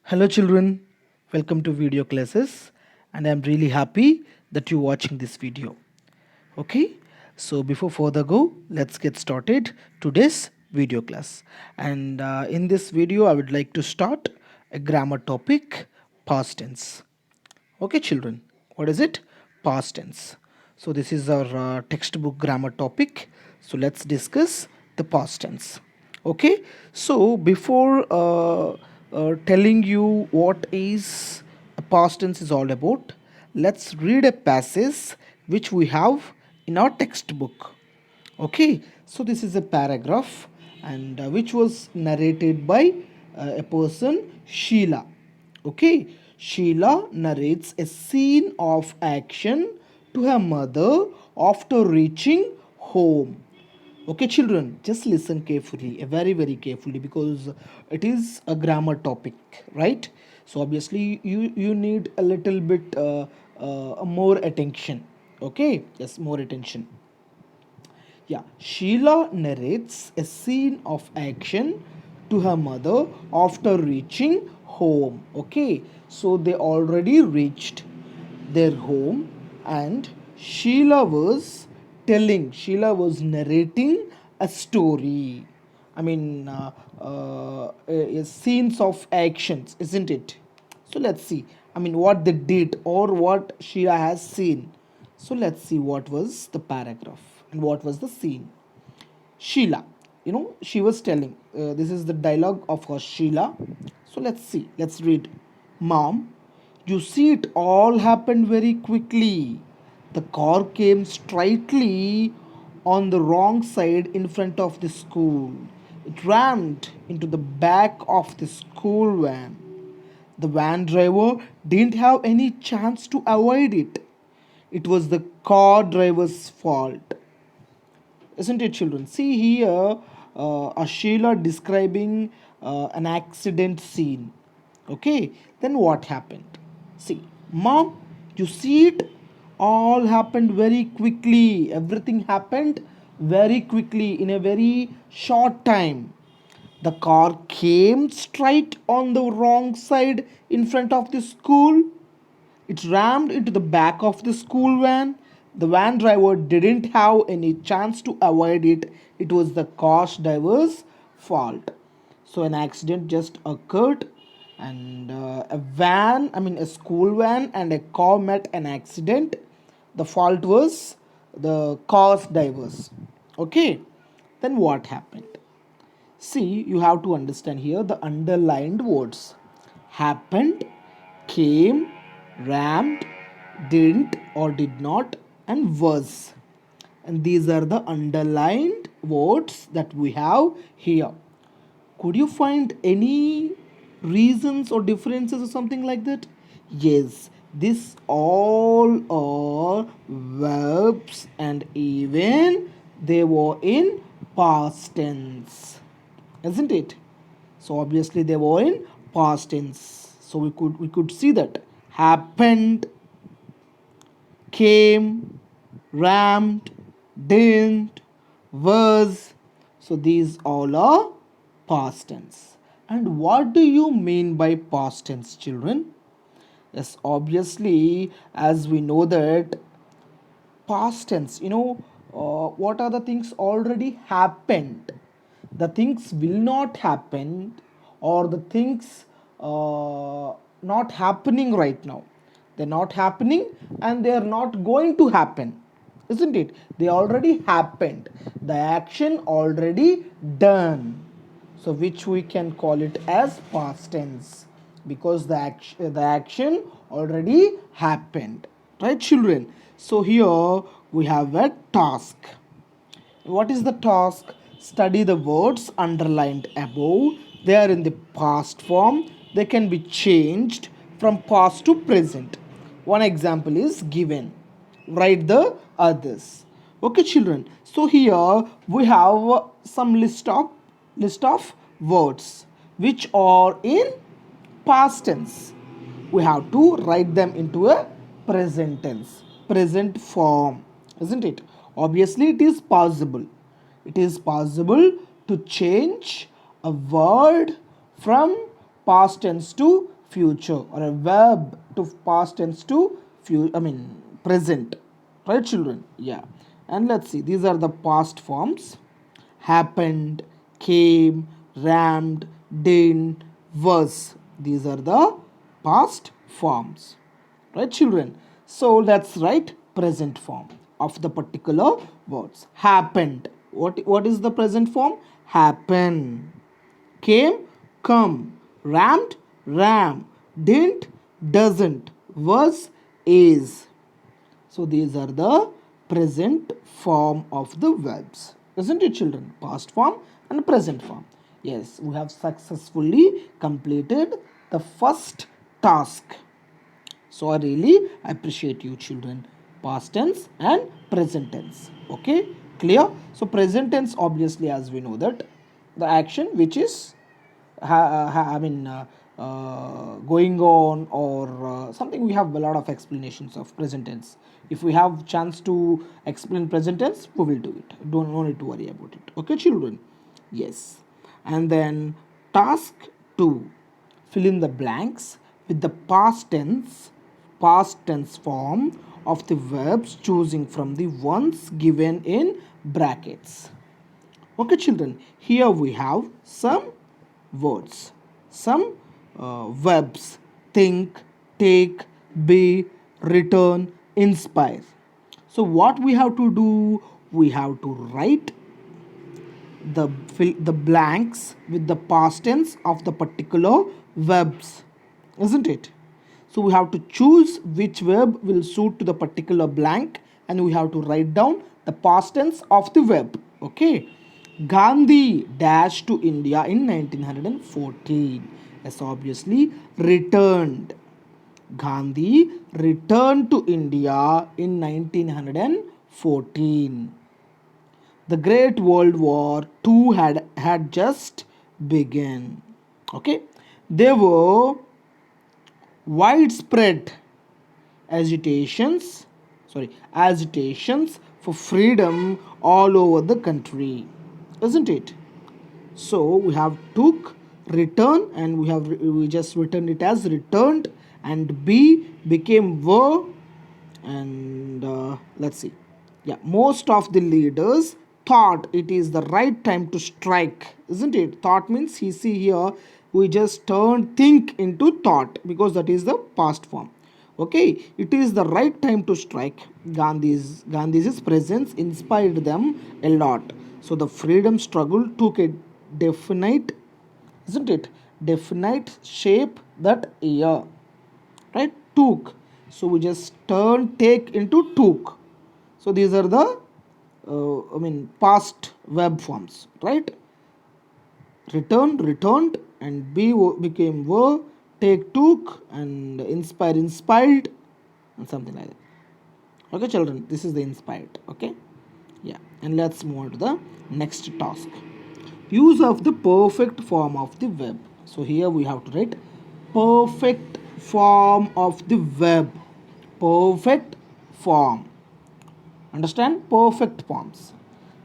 Hello children, welcome to video classes and I'm really happy that you're watching this video. Okay, so before further go, let's get started today's video class. And in this video, I would like to start a grammar topic, past tense. Okay children, what is it? Past tense. So this is our textbook grammar topic. So let's discuss the past tense. Okay, so before telling you what is a past tense is all about, let's read a passage which we have in our textbook. Okay, so this is a paragraph and which was narrated by a person, Sheila. Okay, Sheila narrates a scene of action to her mother after reaching home. Okay children, just listen carefully, very carefully, because it is a grammar topic, right? So obviously you need a little bit more attention. Okay, yes, more attention. Yeah, Sheila narrates a scene of action to her mother after reaching home. Okay, so they already reached their home, and Sheila was narrating a story. I mean, scenes of actions, isn't it? So let's see. I mean, what they did or what Sheila has seen. So let's see what was the paragraph and what was the scene. Sheila, she was telling. This is the dialogue of her Sheila. So let's see. Let's read. Mom, you see, it all happened very quickly. The car came straightly on the wrong side in front of the school. It rammed into the back of the school van. The van driver didn't have any chance to avoid it. It was the car driver's fault. Isn't it, children? See here, Sheila describing an accident scene. Okay, then what happened? See, mom, you see, it all happened very quickly. Everything happened very quickly in a very short time. The car came straight on the wrong side in front of the school. It rammed into the back of the school van. The van driver didn't have any chance to avoid it. It was the car driver's fault. So an accident just occurred, and a school van and a car met an accident. The fault was the car driver's. Okay, then what happened? See, you have to understand here the underlined words. Happened, came, rammed, didn't or did not, and was. And these are the underlined words that we have here. Could you find any reasons or differences or something like that? Yes, this all are verbs, and even they were in past tense, isn't it? So obviously they were in past tense. So we could see that happened, came, rammed, didn't, was. So these all are past tense. And what do you mean by past tense, children? Yes, obviously, as we know that past tense, what are the things already happened? The things will not happen, or the things not happening right now. They're not happening and they are not going to happen, isn't it? They already happened. The action already done. So which we can call it as past tense, because the action already happened, right children? So here we have a task. What is the task? Study the words underlined above. They are in the past form. They can be changed from past to present. One example is given. Write the others. Okay, children. So here we have some list of words which are in past tense. We have to write them into a present tense, present form, isn't it? Obviously it is possible, to change a word from past tense to future, or a verb to past tense to present, right children? Yeah. And let's see, these are the past forms: happened, came, rammed, didn't, was. These are the past forms, right children? So let's write present form of the particular words. Happened, what is the present form? Happen. Came, come. Rammed, ram. Didn't, doesn't. Was, is. So these are the present form of the verbs, isn't it children? Past form and present form. Yes, we have successfully completed the first task. So I really appreciate you children. Past tense and present tense. Okay, clear? So present tense, obviously, as we know that the action which is going on, or something. We have a lot of explanations of present tense. If we have chance to explain present tense, we will do it. Don't no need to worry about it. Okay children? Yes. And then task 2, fill in the blanks with the past tense form of the verbs, choosing from the ones given in brackets. Okay children, here we have some words, some verbs: think, take, be, return, inspire. So what we have to do, we have to write the fill the blanks with the past tense of the particular verbs, isn't it? So we have to choose which verb will suit to the particular blank, and we have to write down the past tense of the verb. Okay. Gandhi dashed to India in 1914. Yes, obviously returned. Gandhi returned to India in 1914. The Great World War II had just begun. Okay. There were widespread agitations agitations for freedom all over the country, isn't it? So we have took, return, and we just written it as returned, and be became were. And let's see. Yeah, most of the leaders thought it is the right time to strike, isn't it? Thought means, he see here, we just turn think into thought, because that is the past form. Okay, it is the right time to strike. Gandhi's presence inspired them a lot. So the freedom struggle took a definite, isn't it? Definite shape that year, right? Took. So we just turn take into took. So these are the past verb forms, right? Return, returned, and be became were, take took, and inspire inspired, and something like that. Okay children, this is the inspired. Okay, yeah. And let's move on to the next task: use of the perfect form of the verb. So here we have to write perfect form of the verb. Perfect form. Understand? Perfect forms.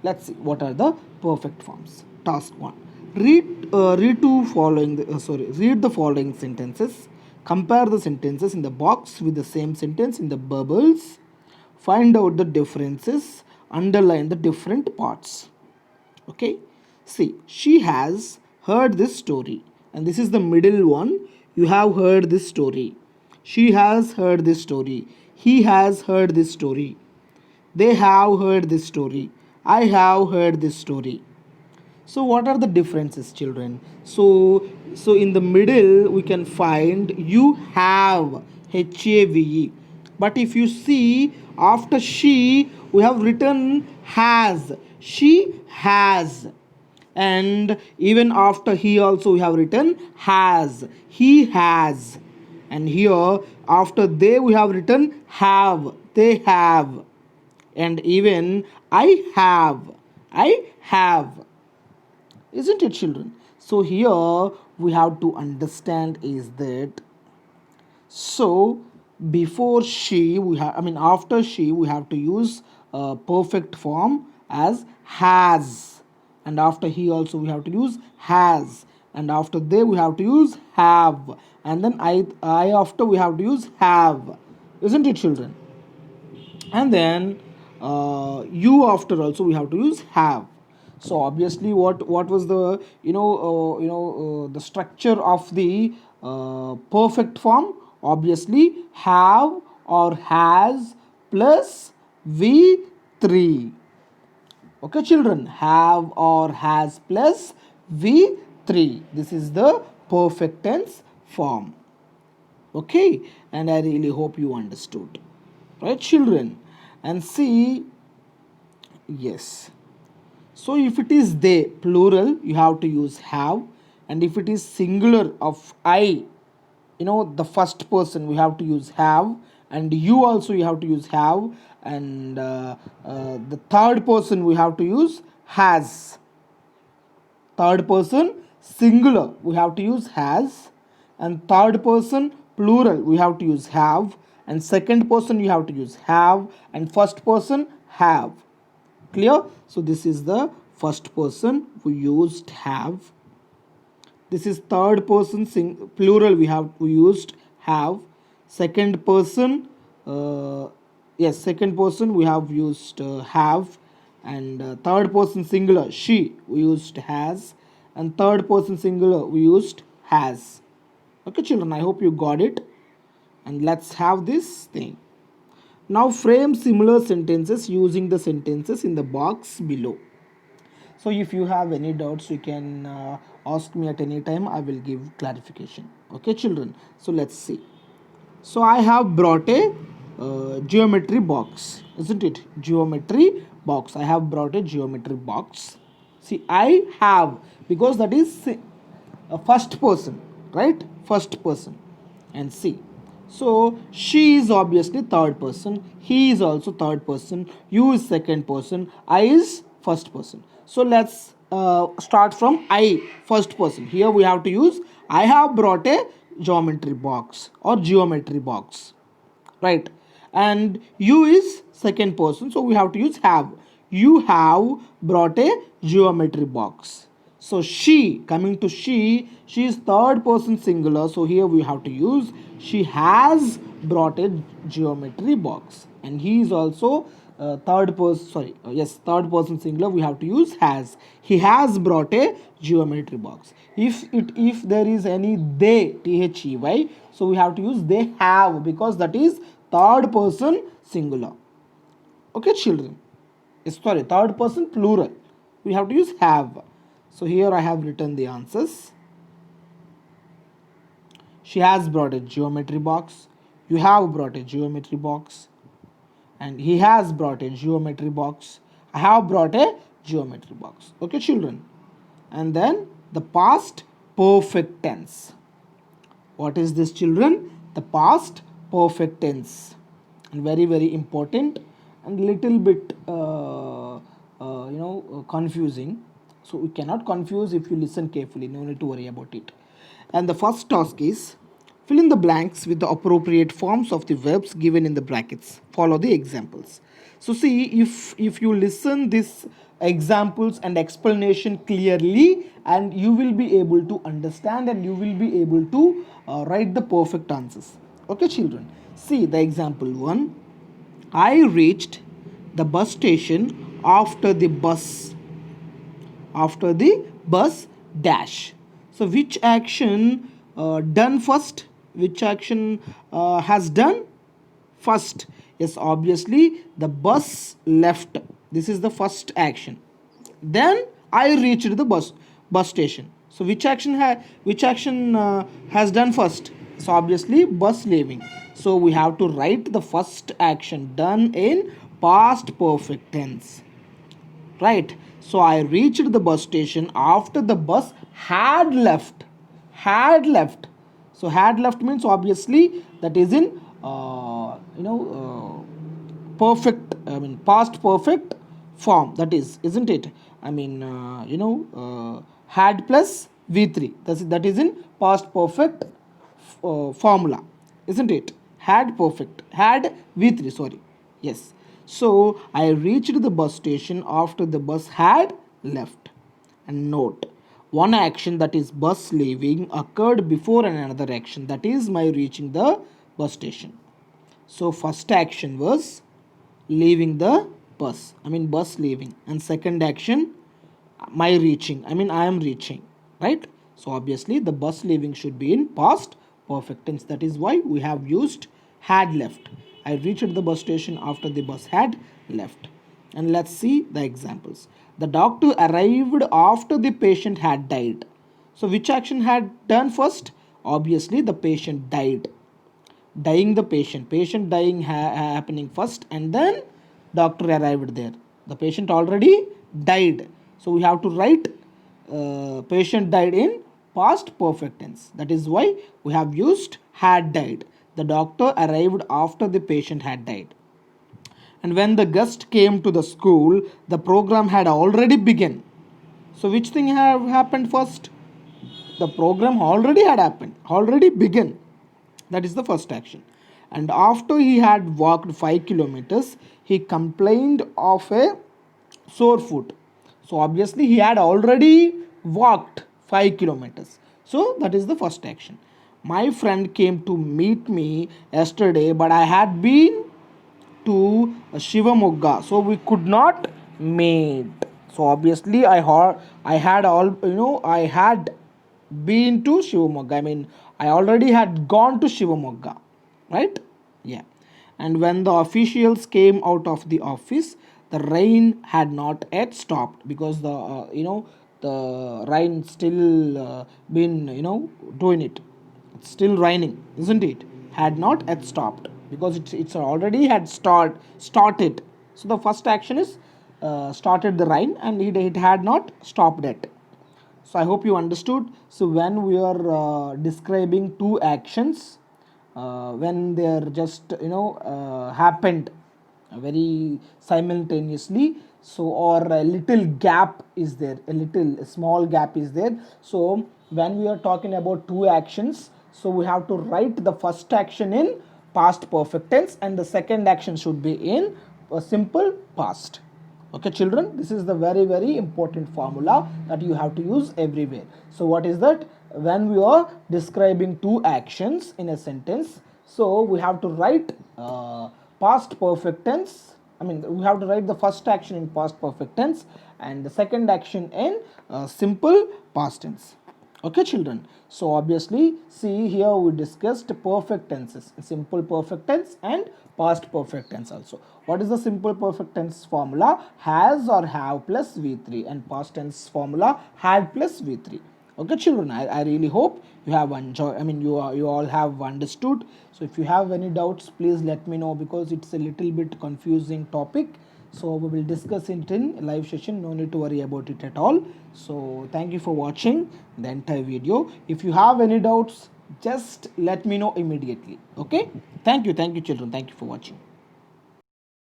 Let's see what are the perfect forms. Task 1. Read the following sentences. Compare the sentences in the box with the same sentence in the bubbles. Find out the differences. Underline the different parts. Okay. See, she has heard this story, and this is the middle one. You have heard this story. She has heard this story. He has heard this story. They have heard this story. I have heard this story. So what are the differences children? So in the middle we can find you have, HAVE. But if you see, after she we have written has. She has. And even after he also we have written has. He has. And here after they we have written have. They have. And even I have, isn't it children? So here we have to understand is that, so before she we have, after she we have to use perfect form as has, and after he also we have to use has, and after they we have to use have, and then I after we have to use have, isn't it, children? And then you after also we have to use have. So obviously what was the the structure of the perfect form? Obviously have or has plus v3. Okay, children, have or has plus v3. This is the perfect tense form. Okay, and I really hope you understood, right, children? And see, yes, so if it is they plural you have to use have, and if it is singular of I, the first person, we have to use have, and you also you have to use have, and the third person we have to use has. Third person singular we have to use has, and third person plural we have to use have, and second person you have to use have, and first person have. Clear? So this is the first person we used have. This is third person plural we used have. Second person, yes, second person we have used have, and third person singular she we used has, and third person singular we used has. Okay, children, I hope you got it. And let's have this thing. Now frame similar sentences using the sentences in the box below. So if you have any doubts you can ask me at any time. I will give clarification. Okay, children, so let's see. So I have brought a geometry box, isn't it? Geometry box. I have brought a geometry box. See, I have, because that is a first person, right? First person. And see, so she is obviously third person, he is also third person, you is second person, I is first person. So let's start from I, first person. Here we have to use I have brought a geometry box or geometry box, right? And you is second person, so we have to use have. You have brought a geometry box. So she, coming to she is third person singular, so here we have to use she has brought a geometry box, and he is also third person, sorry, yes, third person singular, we have to use has. He has brought a geometry box. If there is any they, they, so we have to use they have, because that is third person singular. Okay, children, sorry, third person plural, we have to use have. So here I have written the answers. She has brought a geometry box, you have brought a geometry box, and he has brought a geometry box, I have brought a geometry box. Okay, children. And then the past perfect tense. What is this, children? The past perfect tense, and very very important and little bit confusing. So we cannot confuse if you listen carefully, no need to worry about it. And the first task is fill in the blanks with the appropriate forms of the verbs given in the brackets. Follow the examples. So see, if you listen these examples and explanation clearly, and you will be able to understand, and you will be able to write the perfect answers. Okay, children. See the example 1. I reached the bus station after the bus dash. So which action done first? Which action has done first? Yes, obviously the bus left. This is the first action. Then I reached the bus station. So which action has done first? So obviously bus leaving. So we have to write the first action done in past perfect tense, right? So I reached the bus station after the bus had left. So had left means obviously that is in perfect, I mean past perfect form, that is, isn't it? I mean had plus v3, that is in past perfect formula, isn't it? Had perfect, had v3, sorry, yes. So I reached the bus station after the bus had left. And note, One action, that is bus leaving, occurred before another action, that is my reaching the bus station. So first action was leaving the bus, bus leaving, and second action, my reaching, I am reaching, right? So obviously the bus leaving should be in past perfect tense. That is why we have used had left. I reached the bus station after the bus had left. And let's see the examples. The doctor arrived after the patient had died. So which action had done first? Obviously the patient died. Dying, the patient dying happening first, and then doctor arrived there. The patient already died, so we have to write patient died in past perfect tense. That is why we have used had died. The doctor arrived after the patient had died. And when the guest came to the school, the program had already begun. So which thing have happened first? The program already had happened, already begun. That is the first action. And after he had walked 5 kilometers, he complained of a sore foot. So obviously he had already walked 5 kilometers. So that is the first action. My friend came to meet me yesterday, but I had been to Shivamogga, so we could not meet. So obviously I had I had been to Shivamogga. I already had gone to Shivamogga, right? Yeah. And when the officials came out of the office, the rain had not yet stopped, because the rain still been doing it. It's still raining, isn't it? Had not yet stopped, because it's already had started. So the first action is started the rain, and it had not stopped yet. So I hope you understood. So when we are describing two actions, when they are just happened very simultaneously, so or a little gap is there, a small gap is there. So when we are talking about two actions, so we have to write the first action in past perfect tense, and the second action should be in a simple past. Okay children, this is the very important formula that you have to use everywhere. So what is that? When we are describing two actions in a sentence, so we have to write past perfect tense. We have to write the first action in past perfect tense and the second action in simple past tense. Okay children, so obviously see here we discussed perfect tenses, simple perfect tense and past perfect tense also. What is the simple perfect tense formula? Has or have plus v3, and past tense formula had plus v3. Okay children, I really hope you have enjoyed, you all have understood. So if you have any doubts, please let me know, because it's a little bit confusing topic. So we will discuss it in live session, no need to worry about it at all. So thank you for watching the entire video. If you have any doubts, just let me know immediately. Okay, thank you children, thank you for watching.